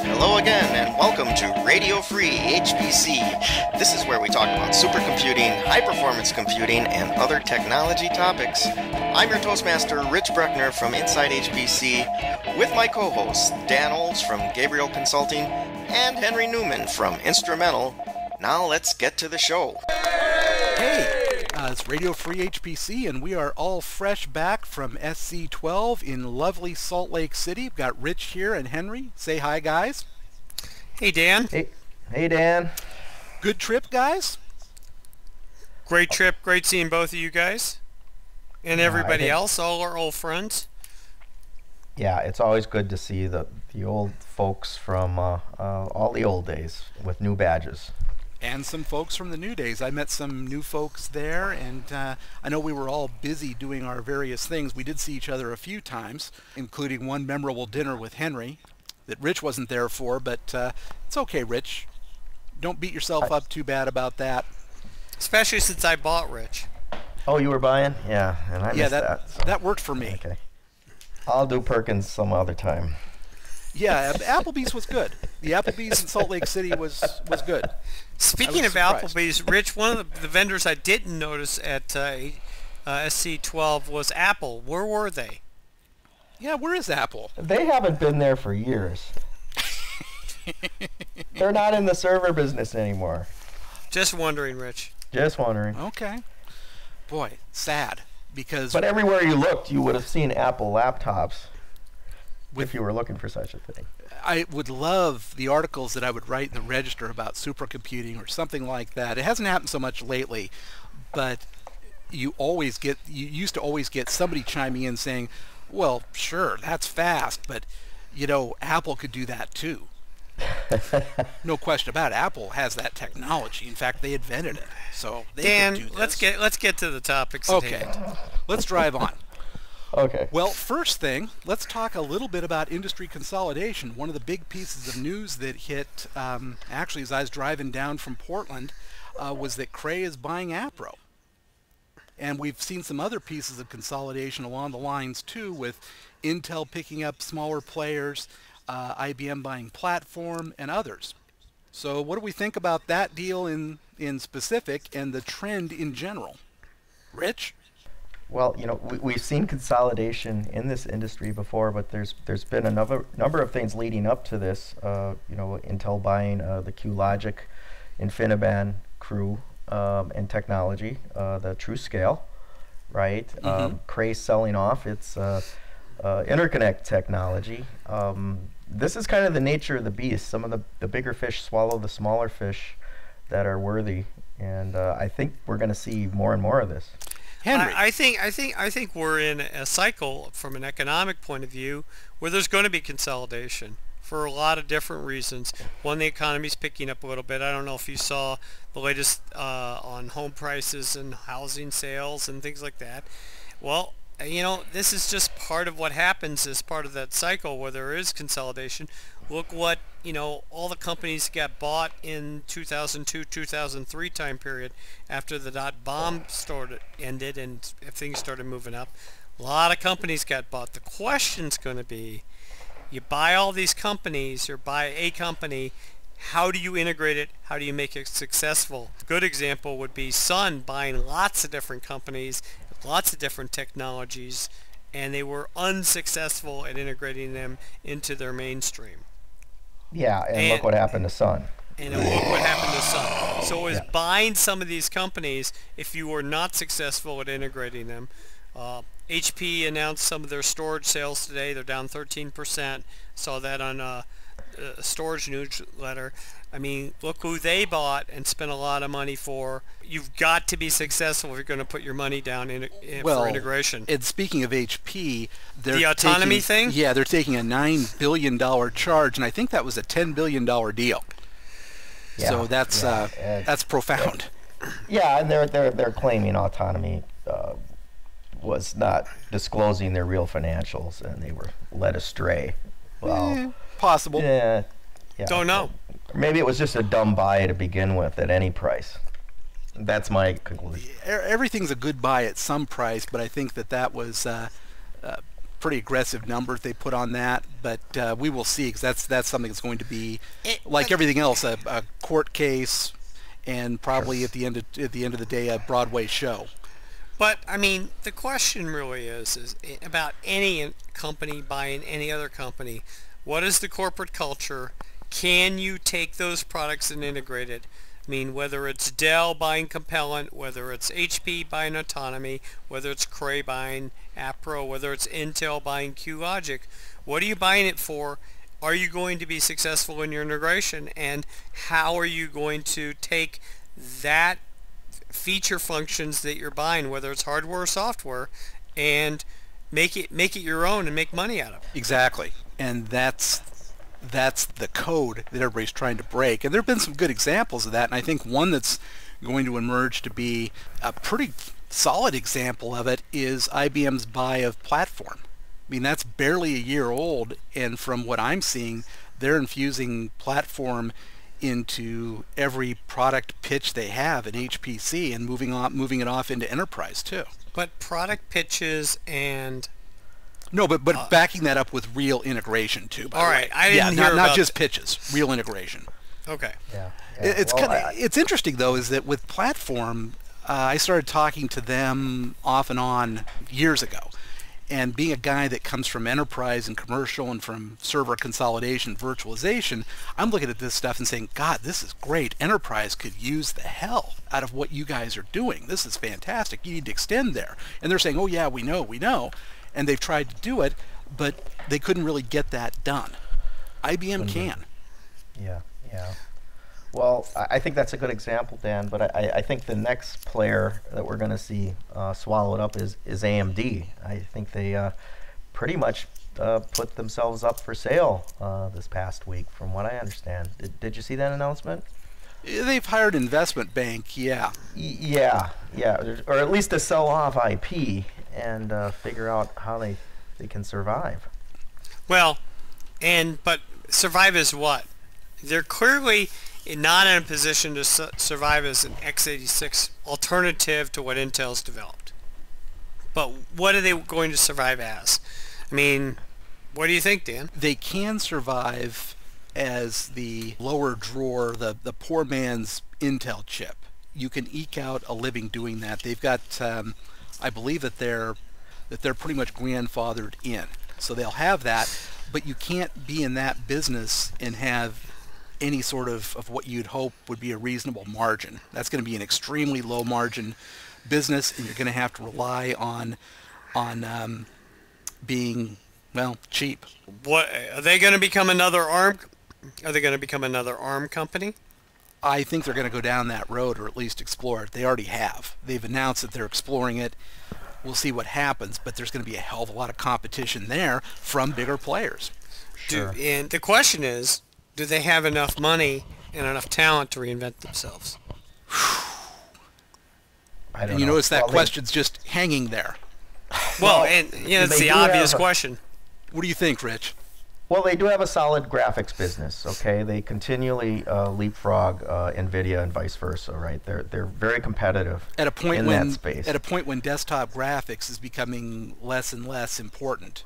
Hello again, and welcome to Radio Free HPC. This is where we talk about supercomputing, high-performance computing, and other technology topics. I'm your Toastmaster, Rich Bruckner from Inside HPC, with my co-hosts, Dan Olds from Gabriel Consulting, and Henry Newman from Instrumental. Now let's get to the show. Hey, it's Radio Free HPC, and we are all fresh back from SC12 in lovely Salt Lake City. We've got Rich here and Henry. Say hi, guys. Hey, Dan. Hey, Dan. Good trip, guys? Great trip. Great seeing both of you guys. And everybody else, all our old friends. Yeah, it's always good to see the old folks from all the old days with new badges. And some folks from the new days. I met some new folks there, and I know we were all busy doing our various things. We did see each other a few times, including one memorable dinner with Henry that Rich wasn't there for, but it's okay, Rich. Don't beat yourself up too bad about that. Especially since I bought Rich. Oh, you were buying? Yeah, and I missed that. So. That worked for me. Okay. I'll do Perkins some other time. Yeah, Applebee's was good. The Applebee's in Salt Lake City was good. Speaking of Applebee's, Rich, one of the vendors I didn't notice at SC12 was Apple. Where were they? Yeah, where is Apple? They haven't been there for years. They're not in the server business anymore. Just wondering, Rich. Just wondering. Okay. Boy, sad. Because but everywhere you looked, you would have seen Apple laptops if you were looking for such a thing. I would love the articles that I would write in the Register about supercomputing or something like that. It hasn't happened so much lately, but you used to always get somebody chiming in saying, well, sure, that's fast, but, you know, Apple could do that too. No question about it. Apple has that technology. In fact, they invented it. So they Dan, could do this. let's get to the topics at hand. Let's drive on. Okay. Well, first thing, let's talk a little bit about industry consolidation. One of the big pieces of news that hit, actually, as I was driving down from Portland, was that Cray is buying Appro. And we've seen some other pieces of consolidation along the lines, too, with Intel picking up smaller players, IBM buying Platform, and others. So what do we think about that deal in specific and the trend in general? Rich? Well, you know, we've seen consolidation in this industry before, but there's been a number of things leading up to this. You know, Intel buying the QLogic, InfiniBand crew and technology, the TrueScale, right? Cray selling off its interconnect technology. This is kind of the nature of the beast. Some of the bigger fish swallow the smaller fish that are worthy, and I think we're going to see more and more of this. Henry. I think we're in a cycle from an economic point of view where there's going to be consolidation for a lot of different reasons. One, the economy's picking up a little bit. I don't know if you saw the latest on home prices and housing sales and things like that. Well, you know, this is just part of what happens as part of that cycle where there is consolidation. Look what, you know, all the companies got bought in 2002, 2003 time period after the dot-bomb ended and things started moving up. A lot of companies got bought. The question's going to be, you buy all these companies or buy a company, how do you integrate it? How do you make it successful? A good example would be Sun buying lots of different companies, lots of different technologies, and they were unsuccessful at integrating them into their mainstream. Yeah, and look what happened to Sun. And look what happened to Sun. So it was buying some of these companies if you were not successful at integrating them. HP announced some of their storage sales today. They're down 13%. Saw that on a storage newsletter. I mean, look who they bought and spent a lot of money for. You've got to be successful if you're going to put your money down for integration. And speaking of HP, the autonomy thing? Yeah, they're taking a $9 billion charge, and I think that was a $10 billion deal. Yeah, so that's profound. Yeah, and they're claiming autonomy was not disclosing their real financials, and they were led astray. Well, possible. Yeah. Don't know. Maybe it was just a dumb buy to begin with at any price. That's my conclusion. Everything's a good buy at some price, but I think that was pretty aggressive numbers they put on that. But we will see, because that's something that's going to be, like everything else, a court case, and probably at the end of the day, a Broadway show. But I mean, the question really is about any company buying any other company. What is the corporate culture? Can you take those products and integrate it? I mean, whether it's Dell buying Compellent, whether it's HP buying Autonomy, whether it's Cray buying Appro, whether it's Intel buying QLogic, what are you buying it for? Are you going to be successful in your integration? And how are you going to take that feature functions that you're buying, whether it's hardware or software, and make it your own and make money out of it? Exactly. And that's the code that everybody's trying to break. And there have been some good examples of that, and I think one that's going to emerge to be a pretty solid example of it is IBM's buy of Platform. I mean, that's barely a year old, and from what I'm seeing, they're infusing Platform into every product pitch they have in HPC and moving it off into enterprise too. But product pitches and... No, but backing that up with real integration too. By all the right, way. I didn't hear not just pitches, real integration. Okay. Yeah. It's interesting though, is that with Platform, I started talking to them off and on years ago, and being a guy that comes from enterprise and commercial and from server consolidation, virtualization, I'm looking at this stuff and saying, God, this is great. Enterprise could use the hell out of what you guys are doing. This is fantastic. You need to extend there. And they're saying, oh yeah, we know. And they've tried to do it, but they couldn't really get that done. IBM can. Yeah. Well, I think that's a good example, Dan, but I think the next player that we're going to see swallow it up is AMD. I think they pretty much put themselves up for sale this past week, from what I understand. Did you see that announcement? They've hired an investment bank, yeah. Yeah, or at least to sell off IP and figure out how they can survive. Well, but survive as what? They're clearly not in a position to survive as an x86 alternative to what Intel's developed. But what are they going to survive as? I mean, what do you think, Dan? They can survive as the lower drawer, the poor man's Intel chip. You can eke out a living doing that. They've got, I believe that they're pretty much grandfathered in. So they'll have that, but you can't be in that business and have any sort of what you'd hope would be a reasonable margin. That's going to be an extremely low margin business, and you're going to have to rely on being, well, cheap. What are they going to become another ARM? Are they going to become another ARM company? I think they're going to go down that road, or at least explore it. They already have. They've announced that they're exploring it. We'll see what happens, but there's going to be a hell of a lot of competition there from bigger players. Sure. And the question is, do they have enough money and enough talent to reinvent themselves? I don't And you know. notice that Well, question's just hanging there. Well, and it's they the do obvious have question. What do you think, Rich? Well, they do have a solid graphics business, okay? They continually leapfrog NVIDIA and vice versa, right? They're very competitive At a point in when that space. at a point when desktop graphics is becoming less and less important.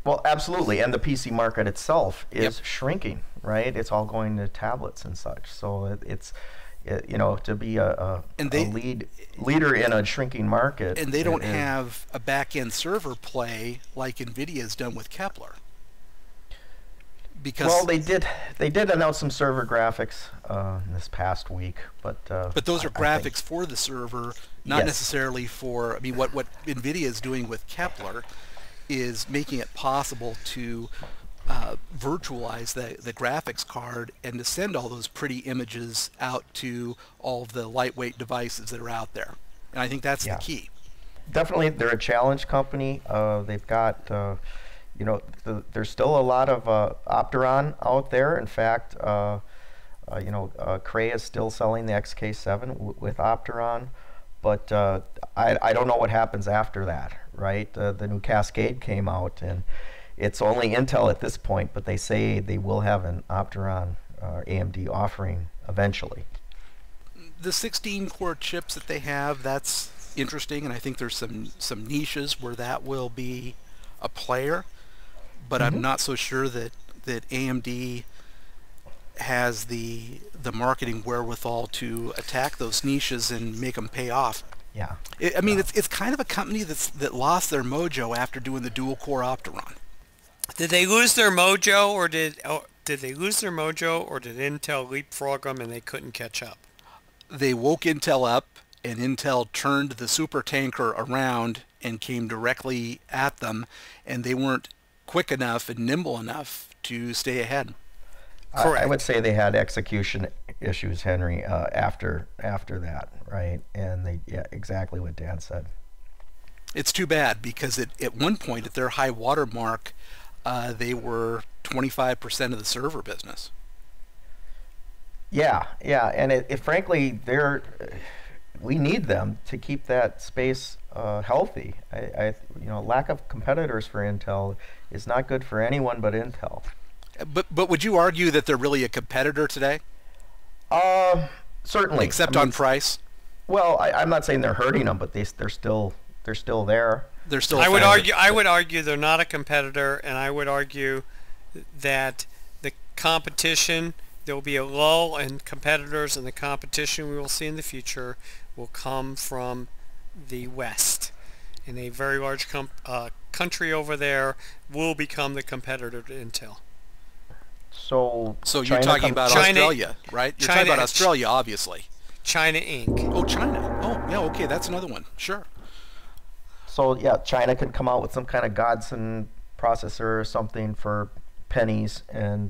Well, absolutely, and the PC market itself is shrinking, right? It's all going to tablets and such. So it's to be a leader in a shrinking market. And they don't have a back-end server play like NVIDIA's done with Kepler. Because well, they did announce some server graphics this past week, but those are I graphics think, for the server, not necessarily for. I mean, what NVIDIA is doing with Kepler is making it possible to virtualize the graphics card and to send all those pretty images out to all of the lightweight devices that are out there. And I think that's the key. Definitely, they're a challenge company. They've got, there's still a lot of Opteron out there. In fact, Cray is still selling the XK7 with Opteron. But I don't know what happens after that, right? The new Cascade came out, and it's only Intel at this point, but they say they will have an Opteron AMD offering eventually. The 16 core chips that they have, that's interesting, and I think there's some niches where that will be a player, but I'm not so sure that AMD has the marketing wherewithal to attack those niches and make them pay off. Yeah. I mean, it's kind of a company that lost their mojo after doing the dual core Opteron. Did they lose their mojo, or did they lose their mojo, or did Intel leapfrog them and they couldn't catch up? They woke Intel up, and Intel turned the super tanker around and came directly at them, and they weren't quick enough and nimble enough to stay ahead. I would say they had execution issues, Henry, after that, right? And exactly what Dan said. It's too bad, because at one point at their high water mark, they were 25% of the server business. Yeah, and frankly, we need them to keep that space healthy. Lack of competitors for Intel is not good for anyone but Intel. But would you argue that they're really a competitor today? Certainly. Except on price? Well, I'm not saying they're hurting them, but they're still there. They're still. I would argue they're not a competitor, and I would argue that the competition, there will be a lull in competitors, and the competition we will see in the future will come from the West. And a very large country over there will become the competitor to Intel. So you're talking about Australia, right? You're talking about Australia, obviously. China Inc. Oh, China. Oh, yeah, okay, that's another one. Sure. So, yeah, China could come out with some kind of Godson processor or something for pennies and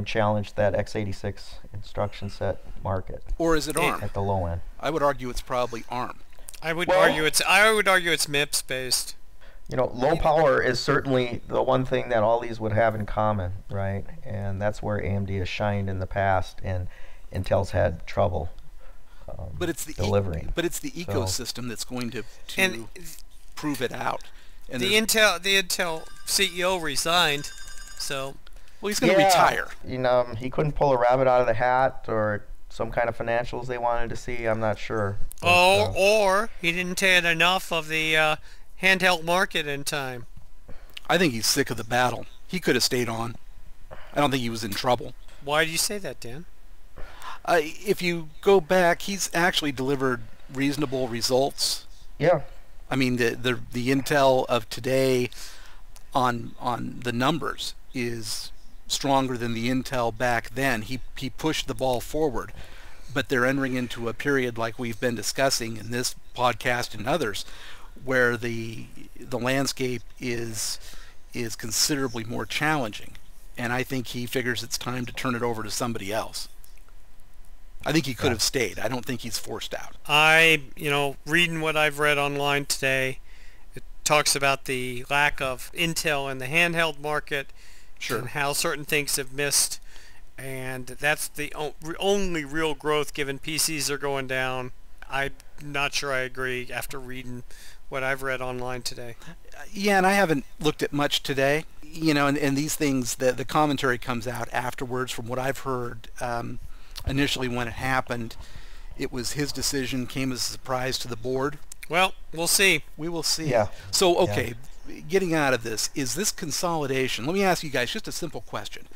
challenge that x86 instruction set market. Or is it ARM? At the low end. I would argue it's probably ARM. I would argue it's MIPS based. Low power is certainly the one thing that all these would have in common, right? And that's where AMD has shined in the past, and Intel's had trouble delivering. But it's the ecosystem that's going to prove it out. And the Intel CEO resigned, so well, he's going to retire. He couldn't pull a rabbit out of the hat, or some kind of financials they wanted to see. I'm not sure. Or he didn't take enough of the handheld market in time. I think he's sick of the battle. He could have stayed on. I don't think he was in trouble. Why do you say that, Dan? If you go back, he's actually delivered reasonable results. Yeah. I mean, the Intel of today on the numbers is stronger than the Intel back then. He pushed the ball forward, but they're entering into a period like we've been discussing in this podcast and others, where the landscape is considerably more challenging, and I think he figures it's time to turn it over to somebody else. I think he could have stayed. I don't think he's forced out. Reading what I've read online today, it talks about the lack of Intel in the handheld market, sure, and how certain things have missed, and that's the only real growth given PCs are going down. I'm not sure I agree after reading what I've read online today. Yeah, and I haven't looked at much today. And these things, the commentary comes out afterwards. From what I've heard, initially when it happened, it was his decision, came as a surprise to the board. Well, we'll see. We will see. Yeah. So, okay, getting out of this, is this consolidation, let me ask you guys just a simple question.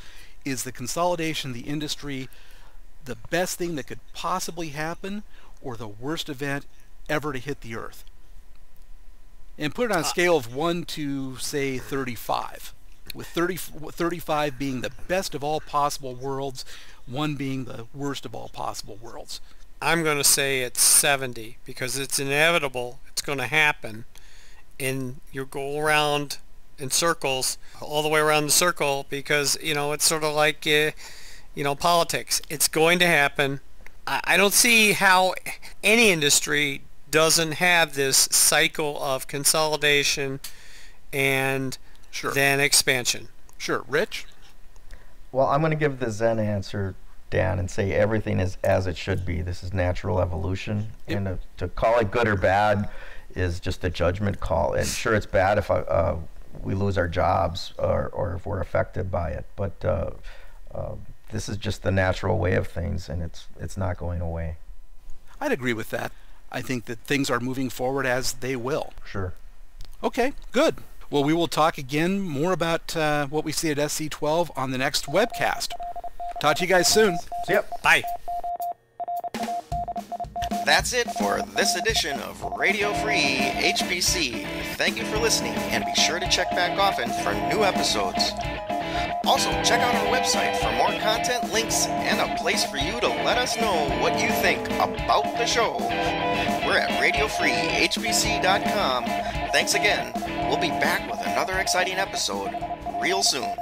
Is the consolidation of the industry the best thing that could possibly happen, or the worst event ever to hit the earth? And put it on a scale of 1 to, say, 35, with 35 being the best of all possible worlds, 1 being the worst of all possible worlds. I'm going to say it's 70, because it's inevitable. It's going to happen, and you go around in circles, all the way around the circle, because, it's sort of like, politics. It's going to happen. I don't see how any industry doesn't have this cycle of consolidation and then expansion. Sure. Rich? Well, I'm going to give the Zen answer, Dan, and say everything is as it should be. This is natural evolution. Yep. And to call it good or bad is just a judgment call. And sure, it's bad if we lose our jobs or if we're affected by it. But this is just the natural way of things, and it's not going away. I'd agree with that. I think that things are moving forward as they will. Sure. Okay, good. Well, we will talk again more about what we see at SC12 on the next webcast. Talk to you guys soon. See ya. Bye. That's it for this edition of Radio Free HPC. Thank you for listening, and be sure to check back often for new episodes. Also, check out our website for more content, links, and a place for you to let us know what you think about the show. We're at radiofreehpc.com. Thanks again. We'll be back with another exciting episode real soon.